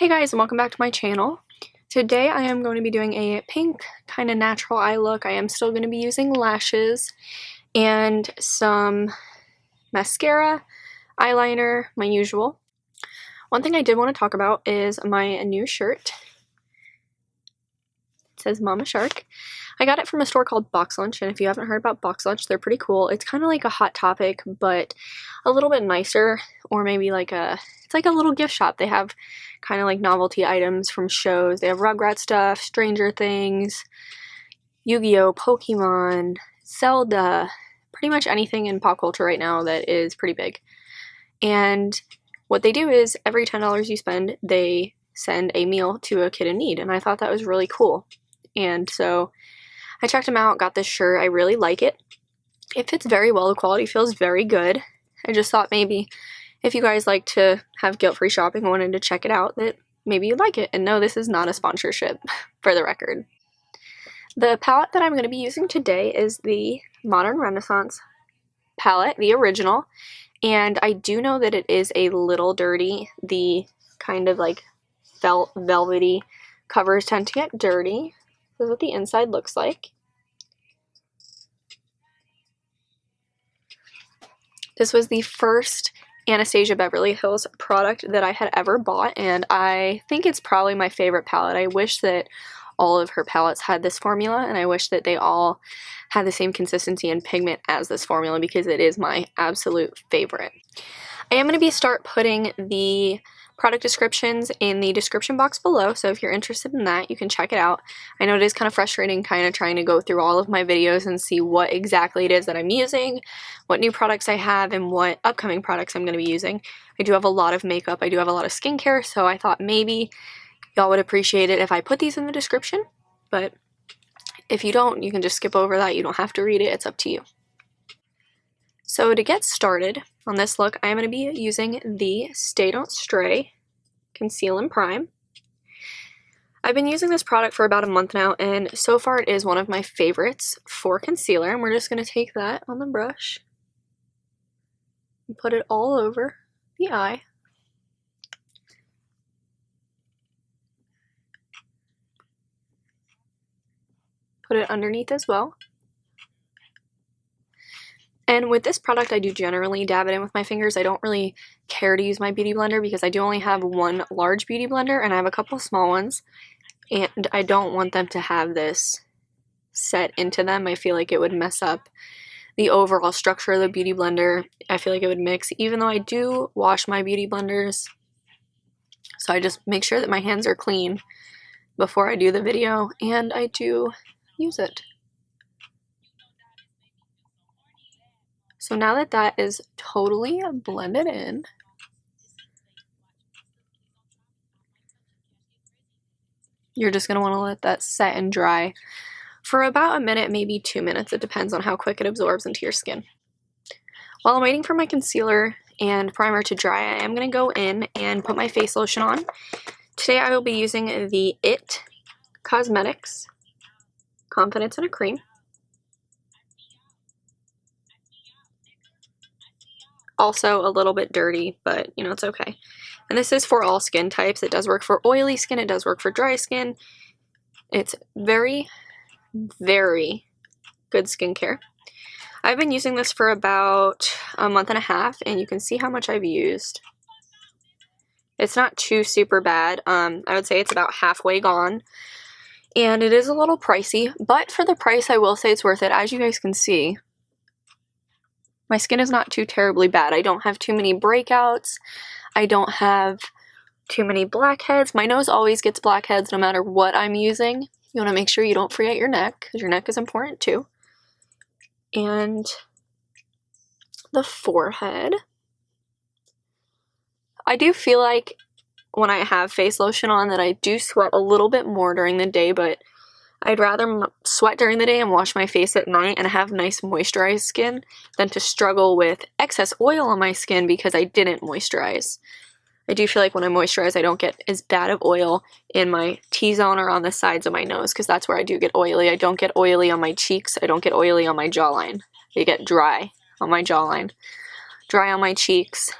Hey guys, and welcome back to my channel. Today I am going to be doing a pink kind of natural eye look. I am still going to be using lashes and some mascara, eyeliner, my usual. One thing I did want to talk about is my new shirt. It says Mama Shark. I got it from a store called Box Lunch, and if you haven't heard about Box Lunch, they're pretty cool. It's kind of like a Hot Topic, but a little bit nicer, or maybe like it's like a little gift shop. They have kind of like novelty items from shows. They have Rugrat stuff, Stranger Things, Yu-Gi-Oh, Pokemon, Zelda, pretty much anything in pop culture right now that is pretty big. And what they do is every $10 you spend, they send a meal to a kid in need, and I thought that was really cool. And so I checked them out, got this shirt. I really like it. It fits very well. The quality feels very good. I just thought maybe if you guys like to have guilt-free shopping and wanted to check it out, that maybe you'd like it. And no, this is not a sponsorship, for the record. The palette that I'm going to be using today is the Modern Renaissance palette, the original. And I do know that it is a little dirty. The kind of like velvety covers tend to get dirty. This is what the inside looks like. This was the first Anastasia Beverly Hills product that I had ever bought, and I think it's probably my favorite palette. I wish that all of her palettes had this formula, and I wish that they all had the same consistency and pigment as this formula because it is my absolute favorite. I am going to start putting the product descriptions in the description box below, so if you're interested in that, you can check it out. I know it is kind of frustrating kind of trying to go through all of my videos and see what exactly it is that I'm using, what new products I have, and what upcoming products I'm going to be using. I do have a lot of makeup, I do have a lot of skincare, so I thought maybe y'all would appreciate it if I put these in the description, but if you don't, you can just skip over that. You don't have to read it, it's up to you. So to get started on this look, I am going to be using the Stay Don't Stray Conceal and Prime. I've been using this product for about a month now, and so far it is one of my favorites for concealer. And we're just going to take that on the brush and put it all over the eye. Put it underneath as well. And with this product, I do generally dab it in with my fingers. I don't really care to use my beauty blender because I do only have one large beauty blender and I have a couple small ones. And I don't want them to have this set into them. I feel like it would mess up the overall structure of the beauty blender. I feel like it would mix, even though I do wash my beauty blenders. So I just make sure that my hands are clean before I do the video, and I do use it. So now that that is totally blended in, you're just going to want to let that set and dry for about a minute, maybe 2 minutes. It depends on how quick it absorbs into your skin. While I'm waiting for my concealer and primer to dry, I am going to go in and put my face lotion on. Today I will be using the IT Cosmetics Confidence in a Cream. Also a little bit dirty, but you know, it's okay. And this is for all skin types. It does work for oily skin, it does work for dry skin. It's very, very good skincare. I've been using this for about a month and a half, and you can see how much I've used. It's not too super bad. I would say it's about halfway gone. And it is a little pricey, but for the price I will say it's worth it. As you guys can see, my skin is not too terribly bad. I don't have too many breakouts. I don't have too many blackheads. My nose always gets blackheads no matter what I'm using. You want to make sure you don't forget your neck, because your neck is important too. And the forehead. I do feel like when I have face lotion on that I do sweat a little bit more during the day, but I'd rather sweat during the day and wash my face at night and have nice moisturized skin than to struggle with excess oil on my skin because I didn't moisturize. I do feel like when I moisturize, I don't get as bad of oil in my T-zone or on the sides of my nose, because that's where I do get oily. I don't get oily on my cheeks. I don't get oily on my jawline. I get dry on my jawline, dry on my cheeks,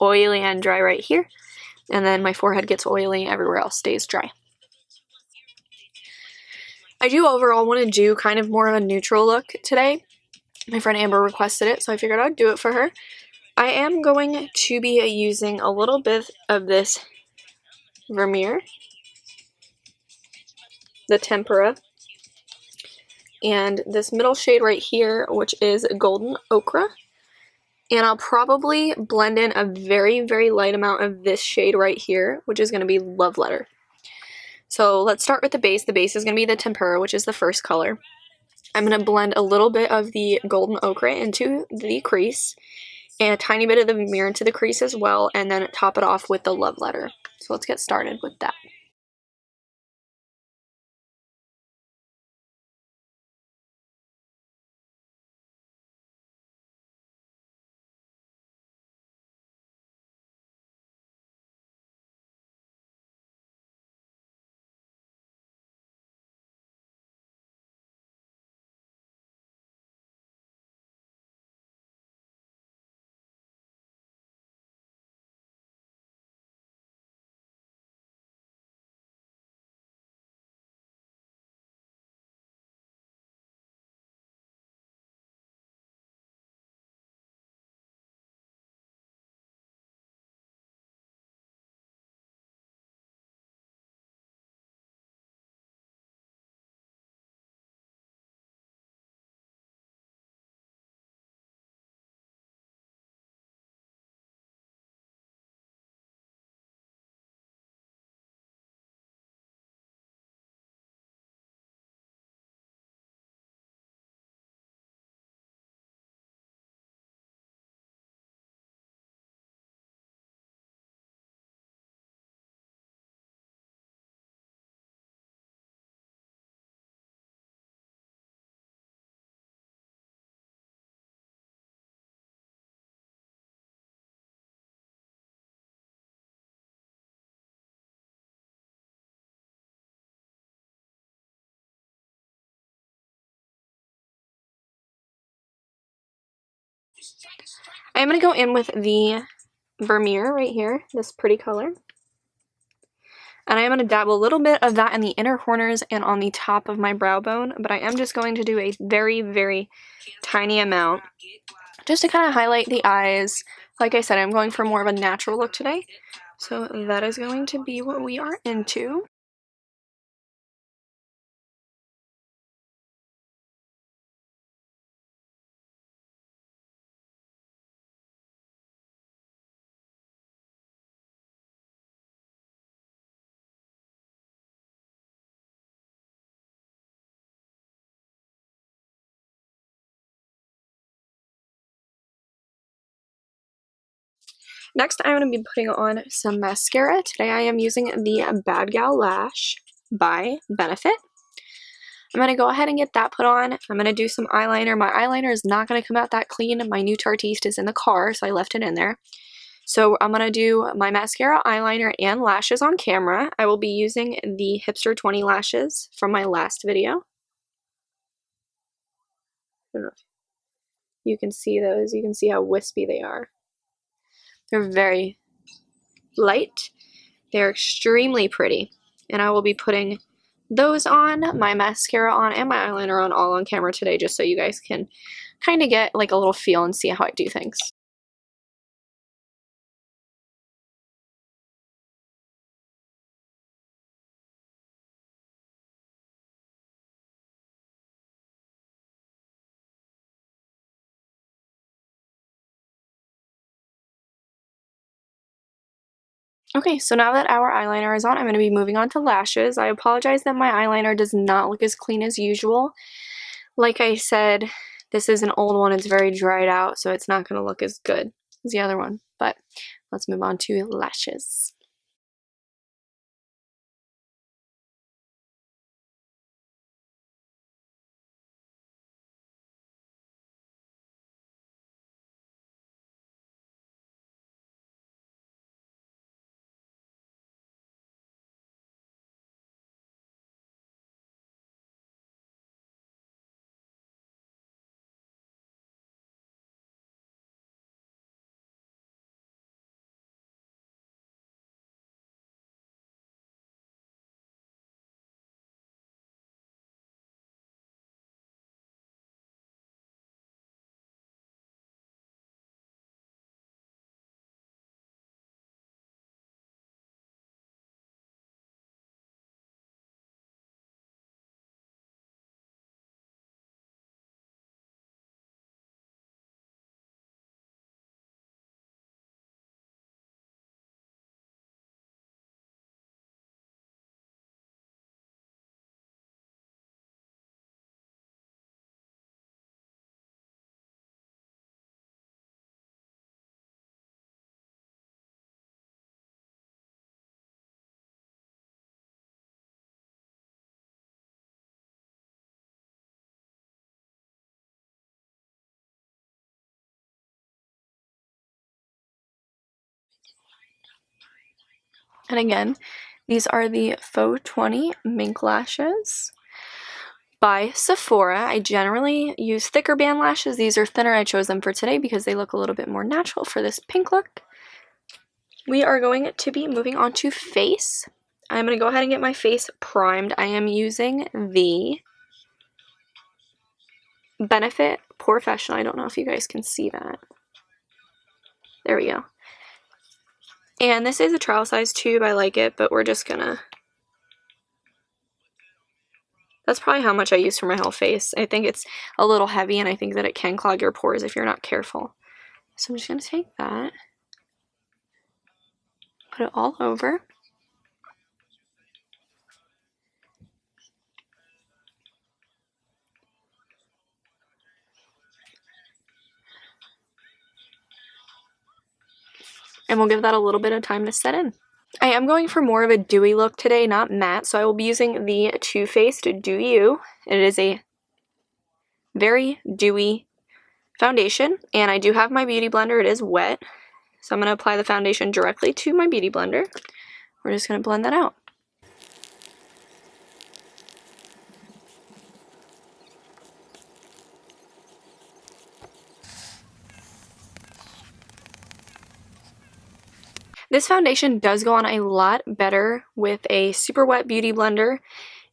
oily and dry right here. and then my forehead gets oily, everywhere else stays dry. I do overall want to do kind of more of a neutral look today. My friend Amber requested it, so I figured I'd do it for her. I am going to be using a little bit of this Vermeer, the Tempera, and this middle shade right here, which is Golden Ochre. And I'll probably blend in a very, very light amount of this shade right here, which is going to be Love Letter. So let's start with the base. The base is going to be the Tempera, which is the first color. I'm going to blend a little bit of the Golden Ochre into the crease, and a tiny bit of the Vermeer into the crease as well, and then top it off with the Love Letter. So let's get started with that. I'm going to go in with the Vermeer right here, this pretty color. And I am going to dab a little bit of that in the inner corners and on the top of my brow bone, but I am just going to do a very, very tiny amount just to kind of highlight the eyes. Like I said, I'm going for more of a natural look today, so that is going to be what we are into. Next, I'm going to be putting on some mascara. Today I am using the Bad Gal Lash by Benefit. I'm going to go ahead and get that put on. I'm going to do some eyeliner. My eyeliner is not going to come out that clean. My new Tartiste is in the car, so I left it in there. So I'm going to do my mascara, eyeliner, and lashes on camera. I will be using the Hipster 20 lashes from my last video. I don't know if you can see those. You can see how wispy they are. They're very light. They're extremely pretty. And I will be putting those on, my mascara on, and my eyeliner on all on camera today, just so you guys can kind of get like a little feel and see how I do things. Okay, so now that our eyeliner is on, I'm going to be moving on to lashes. I apologize that my eyeliner does not look as clean as usual. Like I said, this is an old one. It's very dried out, so it's not going to look as good as the other one. But let's move on to lashes. And again, these are the Faux 20 Mink Lashes by Sephora. I generally use thicker band lashes. These are thinner. I chose them for today because they look a little bit more natural for this pink look. We are going to be moving on to face. I'm going to go ahead and get my face primed. I am using the Benefit Professional. I don't know if you guys can see that. There we go. And this is a trial size tube. I like it, but we're just gonna... That's probably how much I use for my whole face. I think it's a little heavy, and I think that it can clog your pores if you're not careful. So I'm just gonna take that, put it all over. And we'll give that a little bit of time to set in. I am going for more of a dewy look today, not matte, so I will be using the Too Faced Dew You. It is a very dewy foundation, and I do have my beauty blender. It is wet, so I'm going to apply the foundation directly to my beauty blender. We're just going to blend that out. This foundation does go on a lot better with a super wet beauty blender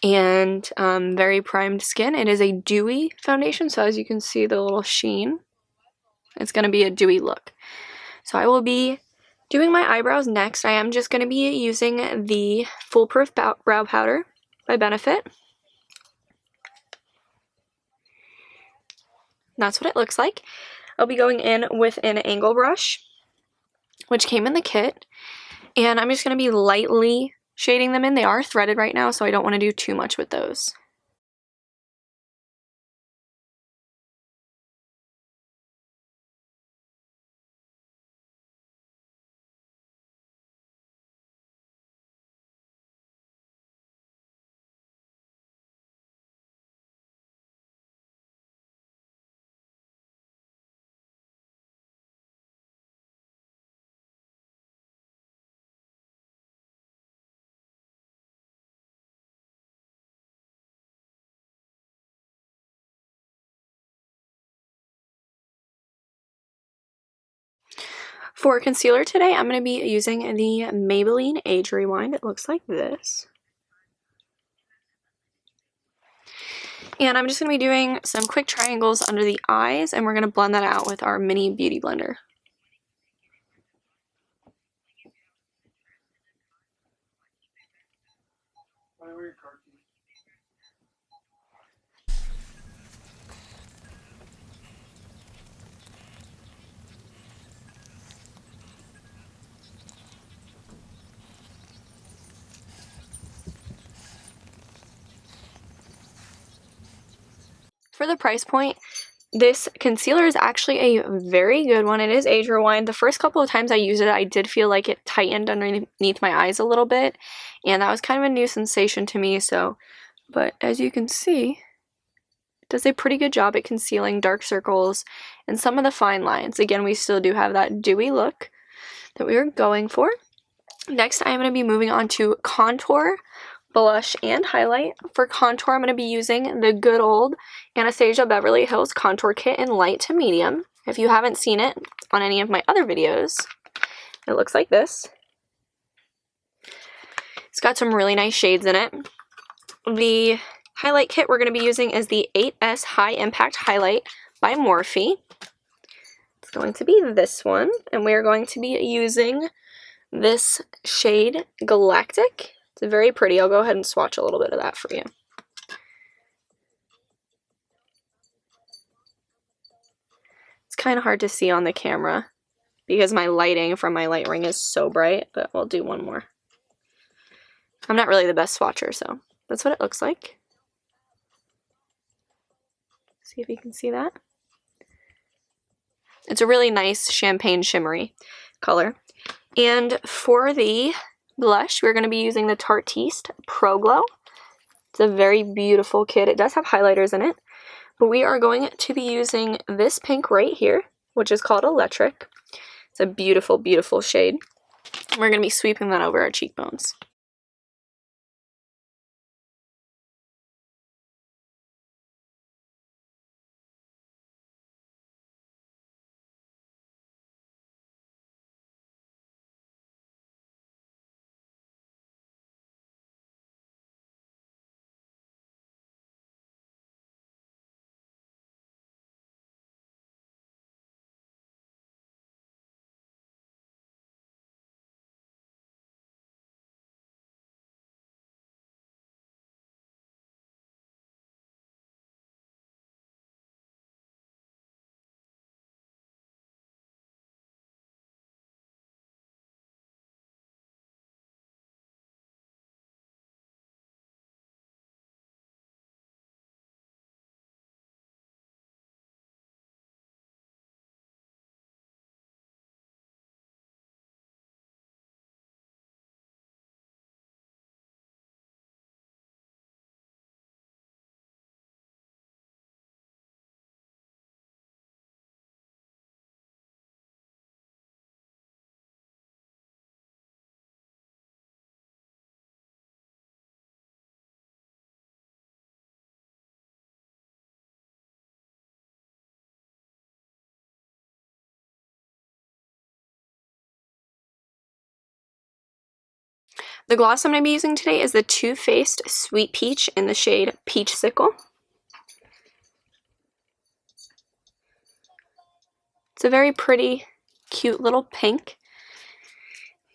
and very primed skin. It is a dewy foundation, so as you can see the little sheen, it's going to be a dewy look. So I will be doing my eyebrows next. I am just going to be using the Foolproof Brow Powder by Benefit. That's what it looks like. I'll be going in with an angle brush, which came in the kit, and I'm just going to be lightly shading them in. They are threaded right now, so I don't want to do too much with those. For concealer today, I'm going to be using the Maybelline Age Rewind. It looks like this. And I'm just going to be doing some quick triangles under the eyes, and we're going to blend that out with our mini beauty blender. For the price point, this concealer is actually a very good one. It is Age Rewind. The first couple of times I used it, I did feel like it tightened underneath my eyes a little bit, and that was kind of a new sensation to me. But as you can see, it does a pretty good job at concealing dark circles and some of the fine lines. Again, we still do have that dewy look that we were going for. Next, I'm going to be moving on to contour, blush, and highlight. For contour, I'm going to be using the good old Anastasia Beverly Hills Contour Kit in light to medium. If you haven't seen it on any of my other videos, it looks like this. It's got some really nice shades in it. The highlight kit we're going to be using is the 8S High Impact Highlight by Morphe. It's going to be this one, and we're going to be using this shade Galactic. It's very pretty. I'll go ahead and swatch a little bit of that for you. It's kind of hard to see on the camera because my lighting from my light ring is so bright, but we'll do one more. I'm not really the best swatcher, so that's what it looks like. See if you can see that. It's a really nice champagne shimmery color. And for the blush, we're going to be using the Tartiste Pro Glow. It's a very beautiful kit. It does have highlighters in it, but we are going to be using this pink right here, which is called Electric. It's a beautiful, beautiful shade. We're going to be sweeping that over our cheekbones. The gloss I'm going to be using today is the Too Faced Sweet Peach in the shade Peach Sickle. It's a very pretty, cute little pink.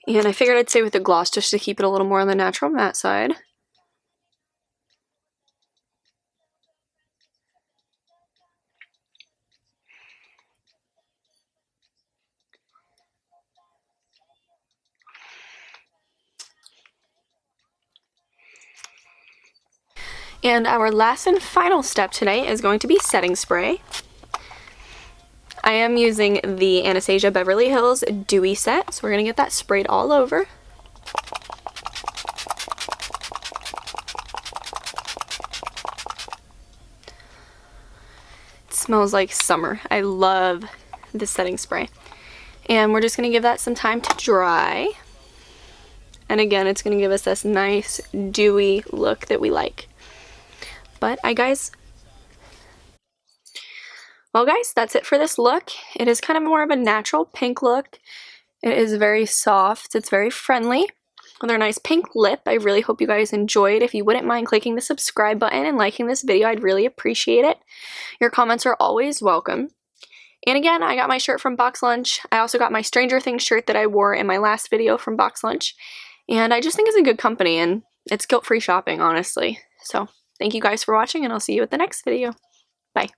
And I figured I'd stay with the gloss just to keep it a little more on the natural matte side. And our last and final step today is going to be setting spray. I am using the Anastasia Beverly Hills Dewy Set, so we're going to get that sprayed all over. It smells like summer. I love this setting spray. And we're just going to give that some time to dry. And again, it's going to give us this nice dewy look that we like. But well guys, that's it for this look. It is kind of more of a natural pink look. It is very soft. It's very friendly with our nice pink lip. I really hope you guys enjoyed. If you wouldn't mind clicking the subscribe button and liking this video, I'd really appreciate it. Your comments are always welcome. And again, I got my shirt from Box Lunch. I also got my Stranger Things shirt that I wore in my last video from Box Lunch. And I just think it's a good company and it's guilt-free shopping, honestly. So thank you guys for watching, and I'll see you at the next video.